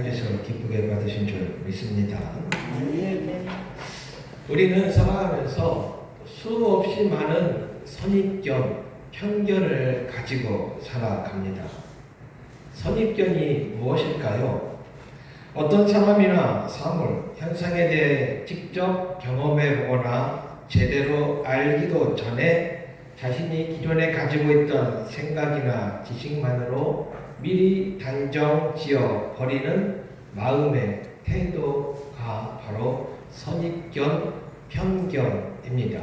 하나님께서 기쁘게 받으신 줄 믿습니다. 네. 우리는 살아가면서 수없이 많은 선입견, 편견을 가지고 살아갑니다. 선입견이 무엇일까요? 어떤 사람이나 사물, 현상에 대해 직접 경험해 보거나 제대로 알기도 전에 자신이 기존에 가지고 있던 생각이나 지식만으로 미리 단정 지어 버리는 마음의 태도가 바로 선입견, 편견입니다.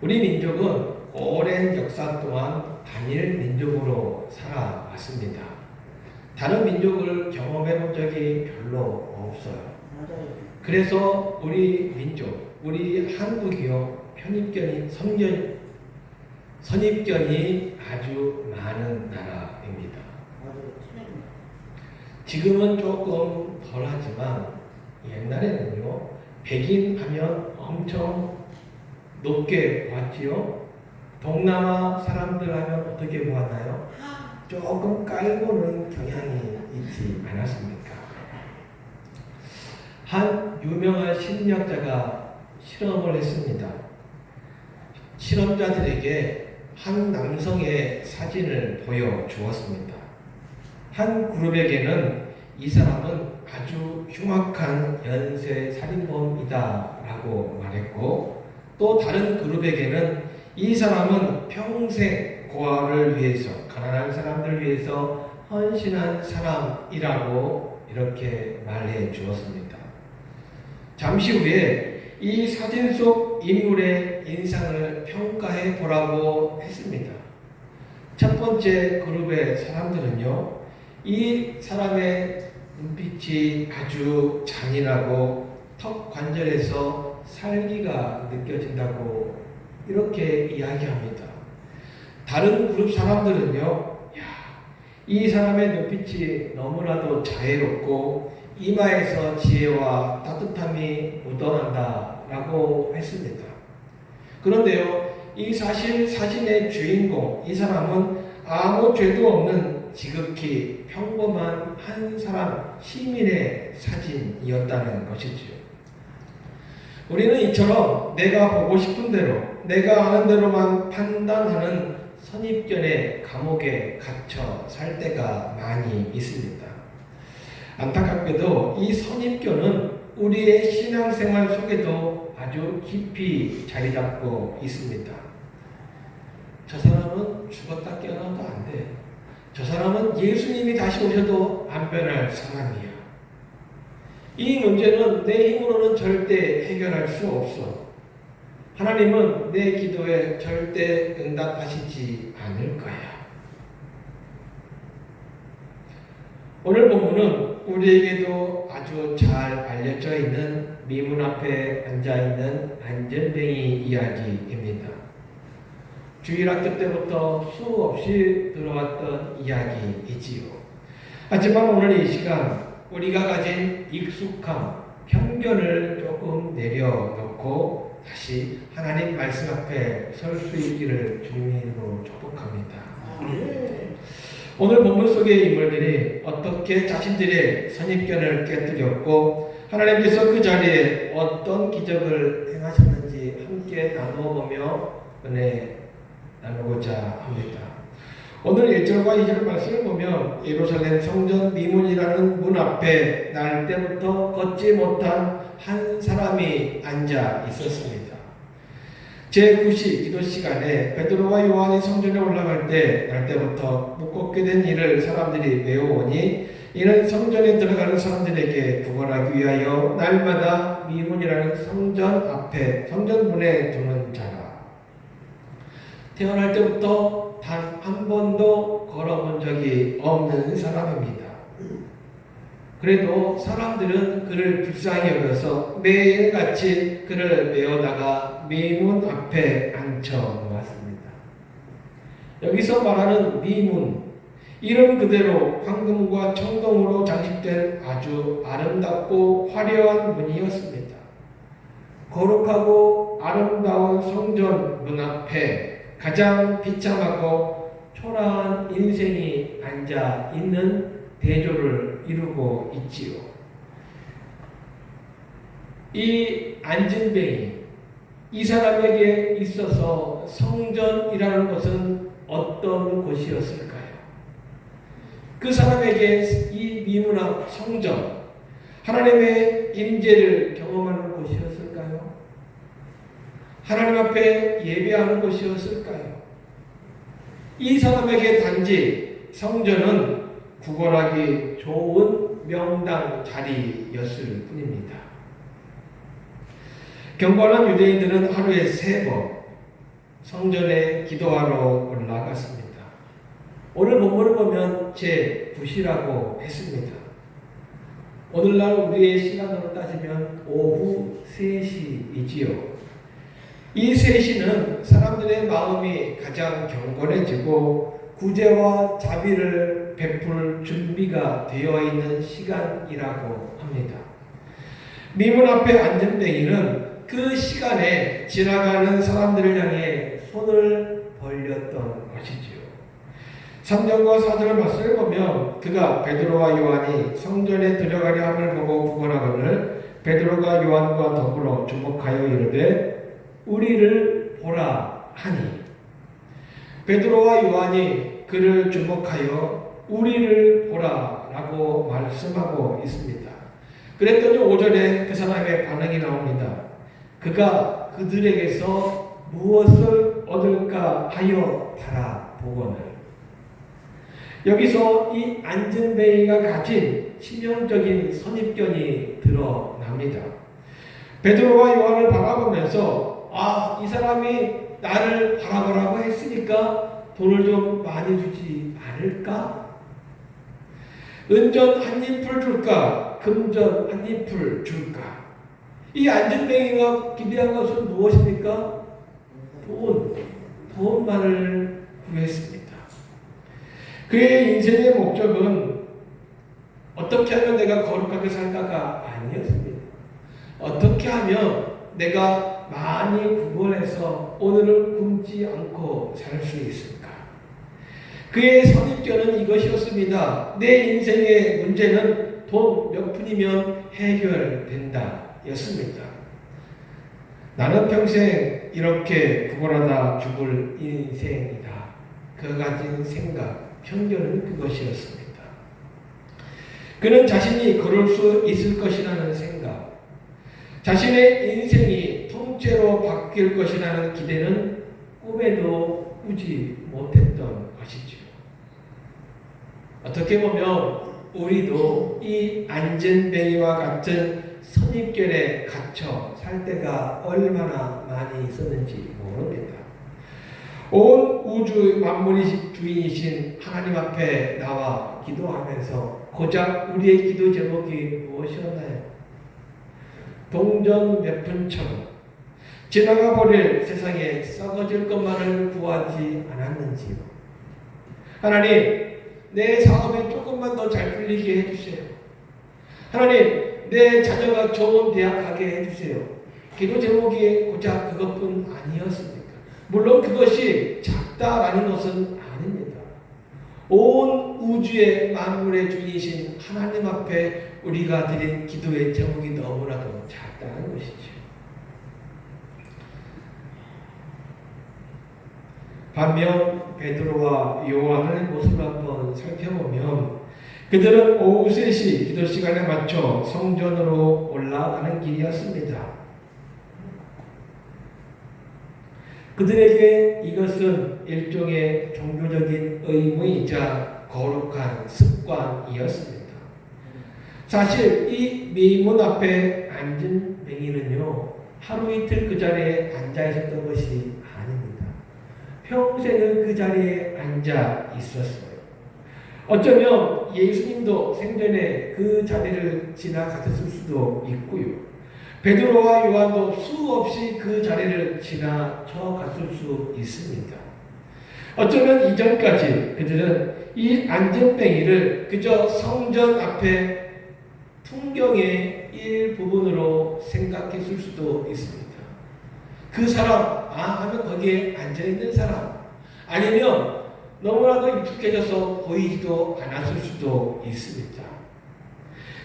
우리 민족은 오랜 역사 동안 단일 민족으로 살아왔습니다. 다른 민족을 경험해 본 적이 별로 없어요. 그래서 우리 민족, 우리 한국이요, 선입견이 아주 많은 나라입니다. 지금은 조금 덜하지만 옛날에는요, 백인 하면 엄청 높게 보았지요. 동남아 사람들 하면 어떻게 보았나요? 조금 깔보는 경향이 있지 않았습니까? 한 유명한 심리학자가 실험을 했습니다. 실험자들에게 한 남성의 사진을 보여주었습니다. 한 그룹에게는 이 사람은 아주 흉악한 연쇄 살인범이다 라고 말했고, 또 다른 그룹에게는 이 사람은 평생 고아를 위해서, 가난한 사람들을 위해서 헌신한 사람이라고 이렇게 말해 주었습니다. 잠시 후에 이 사진 속 인물의 인상을 평가해 보라고 했습니다. 첫 번째 그룹의 사람들은요, 이 사람의 눈빛이 아주 잔인하고 턱 관절에서 살기가 느껴진다고 이렇게 이야기합니다. 다른 그룹 사람들은요, 이 사람의 눈빛이 너무나도 자애롭고 이마에서 지혜와 따뜻함이 묻어난다 라고 했습니다. 그런데요, 이 사진의 주인공, 이 사람은 아무 죄도 없는 지극히 평범한 한 사람, 시민의 사진이었다는 것이지요. 우리는 이처럼 내가 보고 싶은 대로, 내가 아는 대로만 판단하는 선입견의 감옥에 갇혀 살 때가 많이 있습니다. 안타깝게도 이 선입견은 우리의 신앙생활 속에도 아주 깊이 자리 잡고 있습니다. 저 사람은 죽었다 깨어나도 안 돼. 저 사람은 예수님이 다시 오셔도 안 변할 사람이야. 이 문제는 내 힘으로는 절대 해결할 수 없어. 하나님은 내 기도에 절대 응답하시지 않을 거야. 오늘 본문은 우리에게도 아주 잘 알려져 있는 미문 앞에 앉아있는 안전뱅이 이야기입니다. 주일학교 때부터 수없이 들어왔던 이야기이지요. 하지만 오늘 이 시간 우리가 가진 익숙함, 편견을 조금 내려놓고 다시 하나님 말씀 앞에 설 수 있기를 주님으로 축복합니다. 오늘 본문 속의 인물들이 어떻게 자신들의 선입견을 깨뜨렸고 하나님께서 그 자리에 어떤 기적을 행하셨는지 함께 나누어보며 은혜 나누고자 합니다. 오늘 1절과 2절 말씀을 보면 예루살렘 성전 미문이라는 문 앞에 날 때부터 걷지 못한 한 사람이 앉아 있었습니다. 제9시 기도 시간에 베드로와 요한이 성전에 올라갈 때 날 때부터 못 걷게 된 이를 사람들이 외워오니 이는 성전에 들어가는 사람들에게 구걸하기 위하여 날마다 미문이라는 성전 앞에 성전문에 두는 자라. 태어날 때부터 단 한 번도 걸어본 적이 없는 사람입니다. 그래도 사람들은 그를 불쌍히 여겨서 매일같이 그를 메어다가 미문 앞에 앉혀 놓았습니다. 여기서 말하는 미문, 이름 그대로 황금과 청동으로 장식된 아주 아름답고 화려한 문이었습니다. 거룩하고 아름다운 성전 문 앞에 가장 비참하고 초라한 인생이 앉아 있는 대조를 임무를 이루고 있지요. 이 안진뱅이, 이 사람에게 있어서 성전이라는 것은 어떤 곳이었을까요? 그 사람에게 이 미문학 성전, 하나님의 임재를 경험하는 곳이었을까요? 하나님 앞에 예배하는 곳이었을까요? 이 사람에게 단지 성전은 구걸하기 좋은 명당 자리였을 뿐입니다. 경건한 유대인들은 하루에 3번 성전에 기도하러 올라갔습니다. 오늘 본문을 보면 제9시라고 했습니다. 오늘날 우리의 시간으로 따지면 오후 3시이지요. 이 3시는 사람들의 마음이 가장 경건해지고 구제와 자비를 베풀 준비가 되어 있는 시간이라고 합니다. 미문 앞에 앉은 뱅이는 그 시간에 지나가는 사람들을 향해 손을 벌렸던 것이지요. 3절과 4절 말씀을 보면 그가 베드로와 요한이 성전에 들어가려 함을 보고 구걸하거늘 베드로가 요한과 더불어 주목하여 이르되 우리를 보라 하니, 베드로와 요한이 그를 주목하여 우리를 보라 라고 말씀하고 있습니다. 그랬더니 5절에 그 사람의 반응이 나옵니다. 그가 그들에게서 무엇을 얻을까 하여 바라보거늘. 여기서 이 안진뱅이가 가진 치명적인 선입견이 드러납니다. 베드로와 요한을 바라보면서 이 사람이 나를 바라보라고 했으니까 돈을 좀 많이 주지 않을까? 은전 한 잎을 줄까? 금전 한 잎을 줄까? 이 안진뱅이가 기대한 것은 무엇입니까? 돈만을 구했습니다. 그의 인생의 목적은 어떻게 하면 내가 거룩하게 살까가 아니었습니다. 어떻게 하면 내가 많이 구걸해서 오늘을 굶지 않고 살 수 있을까? 그의 선입견은 이것이었습니다. 내 인생의 문제는 돈 몇 푼이면 해결된다 였습니다. 나는 평생 이렇게 구걸하다 죽을 인생이다. 그 가진 생각, 편견은 그것이었습니다. 그는 자신이 걸을 수 있을 것이라는 생각, 자신의 인생이 통째로 바뀔 것이라는 기대는 꿈에도 꾸지 못했던 것이죠. 어떻게 보면 우리도 이 안진뱅이와 같은 선입견에 갇혀 살 때가 얼마나 많이 있었는지 모릅니다. 온 우주 만물의 주인이신 하나님 앞에 나와 기도하면서 고작 우리의 기도 제목이 무엇이었나요? 동전 몇 푼처럼 지나가 버릴 세상에 썩어질 것만을 구하지 않았는지요. 하나님, 내 사업이 조금만 더 잘 풀리게 해주세요. 하나님, 내 자녀가 좋은 대학 가게 해주세요. 기도 제목이 고작 그것뿐 아니었습니까? 물론 그것이 작다라는 것은 아닙니다. 온 우주의 만물의 주인이신 하나님 앞에 우리가 드린 기도의 제목이 너무나도 작다는 것이죠. 반면 베드로와 요한의 모습을 한번 살펴보면 그들은 오후 3시 기도 시간에 맞춰 성전으로 올라가는 길이었습니다. 그들에게 이것은 일종의 종교적인 의무이자 거룩한 습관이었습니다. 사실 이 미문 앞에 앉은 뱅이는요, 하루 이틀 그 자리에 앉아 있었던 것이 아닙니다. 평생을 그 자리에 앉아 있었어요. 어쩌면 예수님도 생전에 그 자리를 지나갔을 수도 있고요. 베드로와 요한도 수없이 그 자리를 지나쳐 갔을 수 있습니다. 어쩌면 이전까지 그들은 이 안진뱅이를 그저 성전 앞에 풍경의 일부분으로 생각했을 수도 있습니다. 그 사람, 하면 거기에 앉아있는 사람, 아니면 너무나도 익숙해져서 보이지도 않았을 수도 있습니다.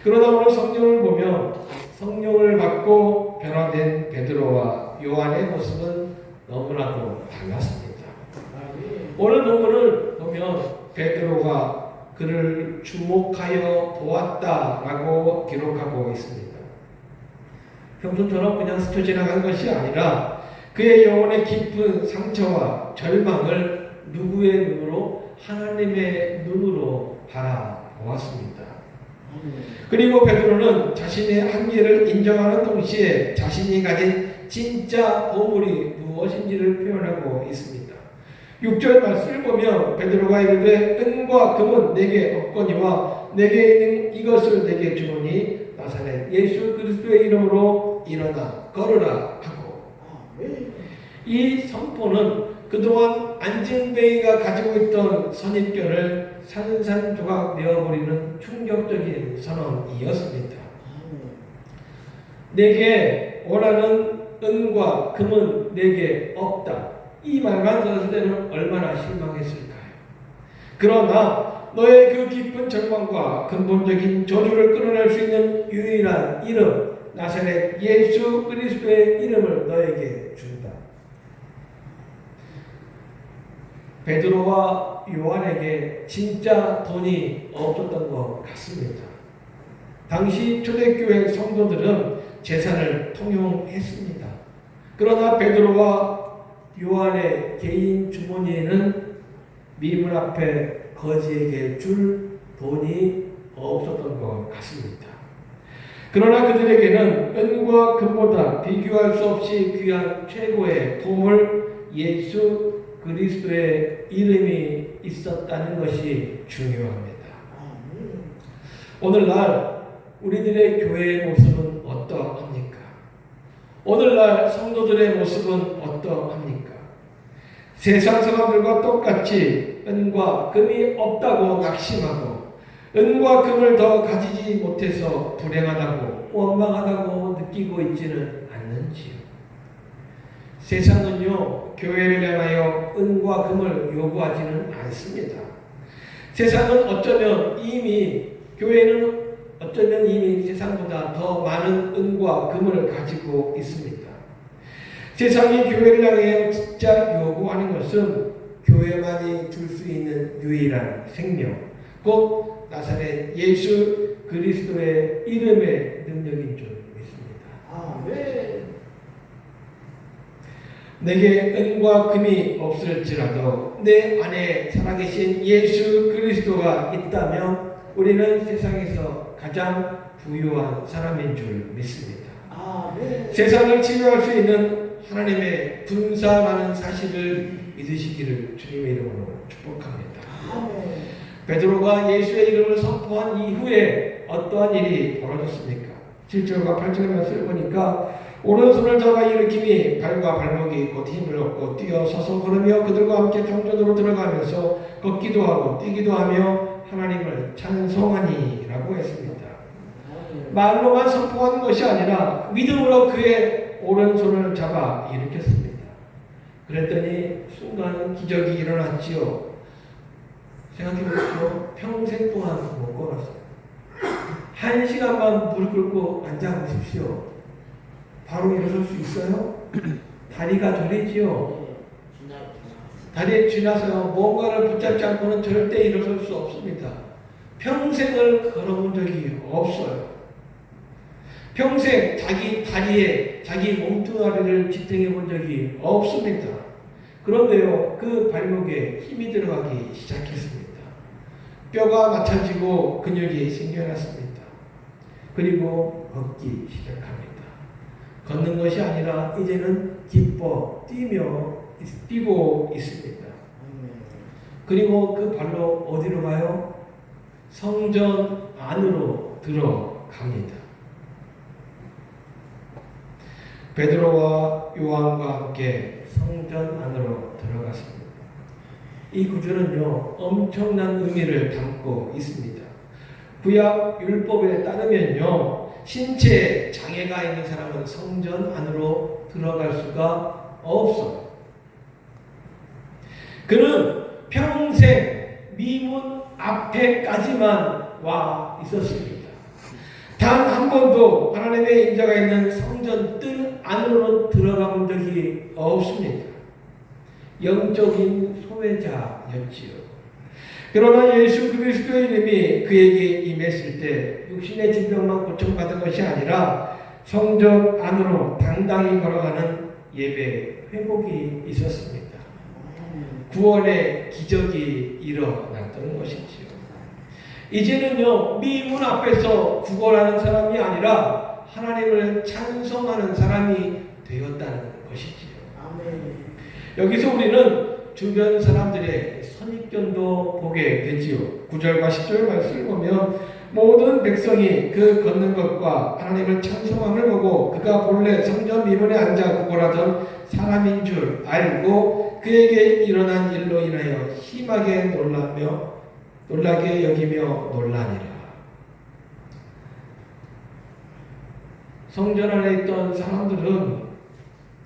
그러나 오늘 성경을 보면 성령을 받고 변화된 베드로와 요한의 모습은 너무나도 달랐습니다. 오늘 본문을 보면 베드로가 그를 주목하여 보았다라고 기록하고 있습니다. 평소처럼 그냥 스쳐 지나간 것이 아니라 그의 영혼의 깊은 상처와 절망을 누구의 눈으로? 하나님의 눈으로 바라보았습니다. 그리고 베드로는 자신의 한계를 인정하는 동시에 자신이 가진 진짜 보물이 무엇인지를 표현하고 있습니다. 6절 말씀을 보면 베드로가 이르되 은과 금은 내게 없거니와 내게 있는 이것을 내게 주노니 나사렛 예수 그리스도의 이름으로 일어나 걸으라 하고, 이 선포는 그동안 안진뱅이가 가지고 있던 선입견을 산산조각 내어버리는 충격적인 선언이었습니다. 내게 원하는 은과 금은 내게 없다. 이 말만 들었을 때는 얼마나 실망했을까요? 그러나 너의 그 깊은 절망과 근본적인 저주를 끊어낼 수 있는 유일한 이름, 나사렛 예수 그리스도의 이름을 너에게 준다. 베드로와 요한에게 진짜 돈이 없었던 것 같습니다. 당시 초대교회 성도들은 재산을 통용했습니다. 그러나 베드로와 요한의 개인 주머니에는 미문 앞에 거지에게 줄 돈이 없었던 것 같습니다. 그러나 그들에게는 은과 금보다 비교할 수 없이 귀한 최고의 보물 예수 그리스도의 이름이 있었다는 것이 중요합니다. 오늘날 우리들의 교회의 모습은 어떠합니까? 오늘날 성도들의 모습은 어떠합니까? 세상 사람들과 똑같이 은과 금이 없다고 낙심하고 은과 금을 더 가지지 못해서 불행하다고 원망하다고 느끼고 있지는 않는지요. 세상은요, 교회를 향하여 은과 금을 요구하지는 않습니다. 세상은 교회는 이미 세상보다 더 많은 은과 금을 가지고 있습니다. 세상이 교회를 향해 진짜 요구하는 것은 교회만이 줄 수 있는 유일한 생명, 곧 나사렛 예수 그리스도의 이름의 능력인 줄 믿습니다. 아멘. 내게 은과 금이 없을지라도 내 안에 살아계신 예수 그리스도가 있다면 우리는 세상에서 가장 부유한 사람인 줄 믿습니다. 아멘. 세상을 치유할 수 있는 하나님의 분사라는 사실을 믿으시기를 주님의 이름으로 축복합니다. 아멘. 베드로가 예수의 이름을 선포한 이후에 어떠한 일이 벌어졌습니까? 7절과 8절 말씀을 보니까 오른손을 잡아 일으키니 발과 발목이 곧 힘을 얻고 뛰어 서서 걸으며 그들과 함께 성전으로 들어가면서 걷기도 하고 뛰기도 하며 하나님을 찬송하니라고 했습니다. 말로만 선포하는 것이 아니라 믿음으로 그의 오른손을 잡아 일으켰습니다. 그랬더니 순간 기적이 일어났지요. 생각해보십시오. 평생 동안 못 걸었어요. 1시간만 무릎 꿇고 앉아보십시오. 바로 일어설 수 있어요? 다리가 저리지요. 다리에 쥐나서요. 뭔가를 붙잡지 않고는 절대 일어설 수 없습니다. 평생을 걸어본 적이 없어요. 평생 자기 다리에 자기 몸뚱아리를 지탱해 본 적이 없습니다. 그런데요, 그 발목에 힘이 들어가기 시작했습니다. 뼈가 맞춰지고 근육이 생겨났습니다. 그리고 걷기 시작합니다. 걷는 것이 아니라 이제는 기뻐 뛰고 있습니다. 그리고 그 발로 어디로 가요? 성전 안으로 들어갑니다. 베드로와 요한과 함께 성전 안으로 들어갔습니다. 이 구절은요, 엄청난 의미를 담고 있습니다. 구약 율법에 따르면요, 신체에 장애가 있는 사람은 성전 안으로 들어갈 수가 없어요. 그는 평생 미문 앞에까지만 와 있었습니다. 단 한 번도 하나님의 인자가 있는 성전 뜰 안으로 들어가 본 적이 없습니다. 영적인 소외자였지요. 그러나 예수 그리스도의 이름이 그에게 임했을 때 육신의 질병만 고쳐받은 것이 아니라 성전 안으로 당당히 걸어가는 예배 회복이 있었습니다. 구원의 기적이 일어났던 것이지요. 이제는요, 미문 앞에서 구걸하는 사람이 아니라 하나님을 찬송하는 사람이 되었다는 것이지요. 여기서 우리는 주변 사람들의 선입견도 보게 되지요. 9절과 10절 말씀을 보면 모든 백성이 그 걷는 것과 하나님을 찬송함을 보고 그가 본래 성전 미문에 앉아 구걸하던 사람인 줄 알고 그에게 일어난 일로 인하여 심하게 놀라게 여기며 놀라니라. 성전 안에 있던 사람들은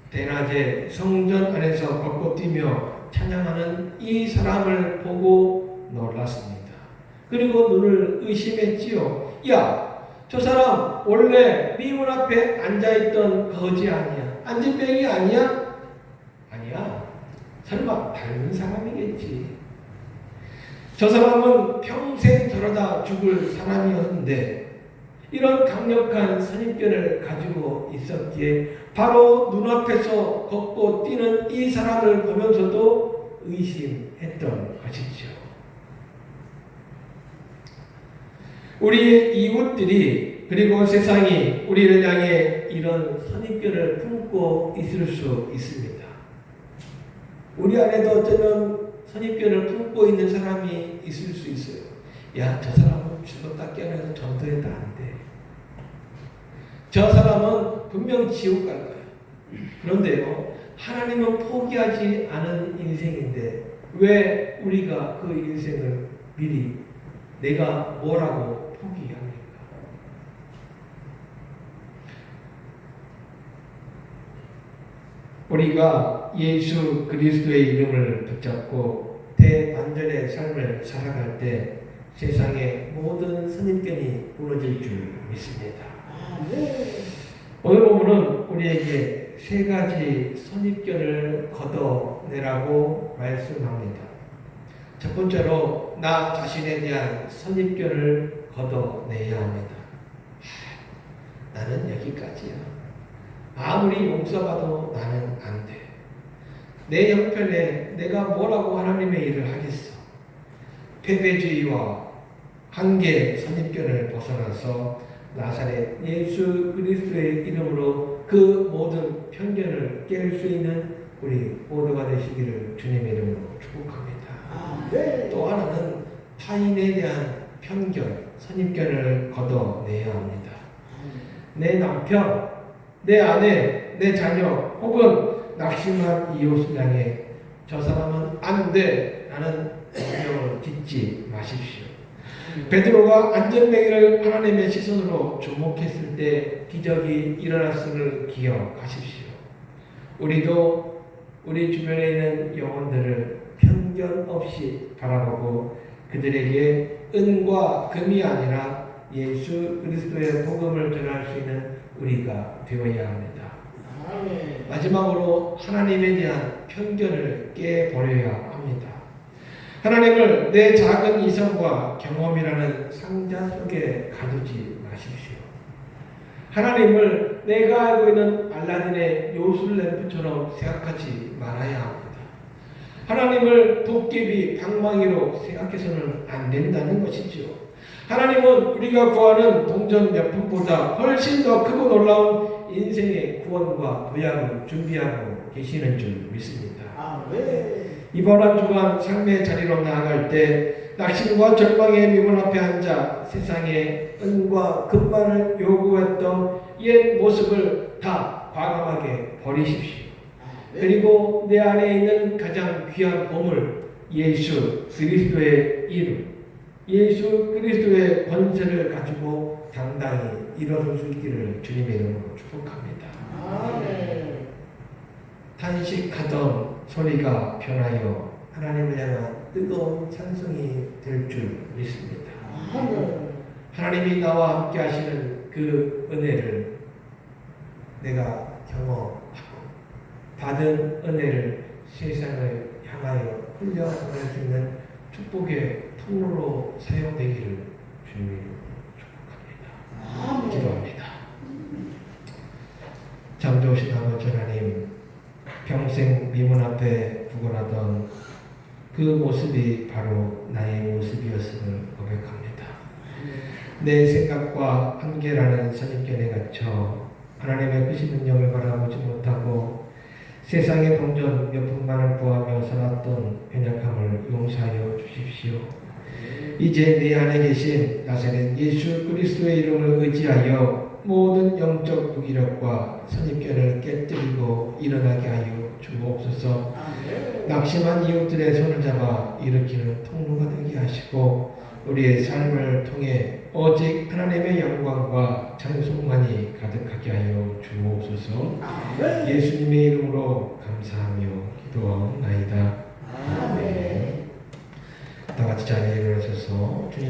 대낮에 성전 안에서 걷고 뛰며 찬양하는 이 사람을 보고 놀랐습니다. 그리고 눈을 의심했지요. 야, 저 사람 원래 미문 앞에 앉아있던 거지 아니야? 안진뱅이 아니야? 아니야. 설마 닮은 사람이겠지. 저 사람은 평생 저러다 죽을 사람이었는데 이런 강력한 선입견을 가지고 있었기에 바로 눈앞에서 걷고 뛰는 이 사람을 보면서도 의심했던 것이죠. 우리의 이웃들이 그리고 세상이 우리를 향해 이런 선입견을 품고 있을 수 있습니다. 우리 안에도 어쩌면 선입견을 품고 있는 사람이 있을 수 있어요. 야, 저 사람은 죽었다 깨어나서 전도해도 안 돼. 저 사람은 분명 지옥 갈 거야. 그런데요, 하나님은 포기하지 않은 인생인데 왜 우리가 그 인생을 미리 내가 뭐라고 포기합니까? 우리가 예수 그리스도의 이름을 붙잡고 대반전의 삶을 살아갈 때 세상의 모든 선입견이 무너질 줄 믿습니다. 오늘 본문은 우리에게 세 가지 선입견을 걷어내라고 말씀합니다. 첫 번째로 나 자신에 대한 선입견을 걷어내야 합니다. 나는 여기까지야. 아무리 용서받아도 나는 안 돼. 내 형편에 내가 뭐라고 하나님의 일을 하겠어. 패배주의와 한계 선입견을 벗어나서 나사렛 예수 그리스도의 이름으로 그 모든 편견을 깰 수 있는 우리 모두가 되시기를 주님의 이름으로 축복합니다. 또 하나는 타인에 대한 편견, 선입견을 걷어내야 합니다. 내 남편, 내 아내, 내 자녀 혹은 낙심한 이웃을 향해 저 사람은 안 돼 라는 명령을 짓지 마십시오. 베드로가 안전뱅이를 하나님의 시선으로 주목했을 때 기적이 일어났음을 기억하십시오. 우리도 우리 주변에 있는 영혼들을 편견 없이 바라보고 그들에게 은과 금이 아니라 예수 그리스도의 복음을 전할 수 있는 우리가 되어야 합니다. 마지막으로 하나님에 대한 편견을 깨버려야 합니다. 하나님을 내 작은 이성과 경험이라는 상자 속에 가두지 마십시오. 하나님을 내가 알고 있는 알라딘의 요술램프처럼 생각하지 말아야 합니다. 하나님을 도깨비 방망이로 생각해서는 안 된다는 것이죠. 하나님은 우리가 구하는 동전 몇 푼보다 훨씬 더 크고 놀라운 인생의 구원과 도약을 준비하고 계시는 줄 믿습니다. 이번 한 주간 삶의 자리로 나아갈 때 낙심과 절망의 미문 앞에 앉아 세상의 은과 금만을 요구했던 옛 모습을 다 과감하게 버리십시오. 그리고 내 안에 있는 가장 귀한 보물 예수 그리스도의 이름, 예수 그리스도의 권세를 가지고 당당히 일어설 수 있기를 주님의 이름으로 축복합니다. 탄식하던 소리가 변하여 하나님을 향한 뜨거운 찬송이 될 줄 믿습니다. 하나님이 나와 함께 하시는 그 은혜를 내가 경험하고 받은 은혜를 세상을 향하여 흘려보낼 수 있는 축복의 통로로 사용되기를 주님으로 축복합니다. 기도합니다. 참 좋으신 아버지 하나님, 평생 미문 앞에 구걸하던 그 모습이 바로 나의 모습이었음을 고백합니다. 내 생각과 한계라는 선입견에 갇혀 하나님의 크신 능력을 바라보지 못하고 세상의 동전 몇 푼만을 구하며 살았던 연약함을 용서하여 주십시오. 이제 내 안에 계신 나사렛 예수 그리스도의 이름을 의지하여 모든 영적 무기력과 선입견을 깨뜨리고 일어나게 하여 주옵소서. 낙심한 이웃들의 손을 잡아 일으키는 통로가 되게 하시고 우리의 삶을 통해 오직 하나님의 영광과 찬송만이 가득하게 하여 주옵소서. 예수님의 이름으로 감사하며 기도하옵나이다. 아멘. 다 같이 자리에 일어나셔서 주님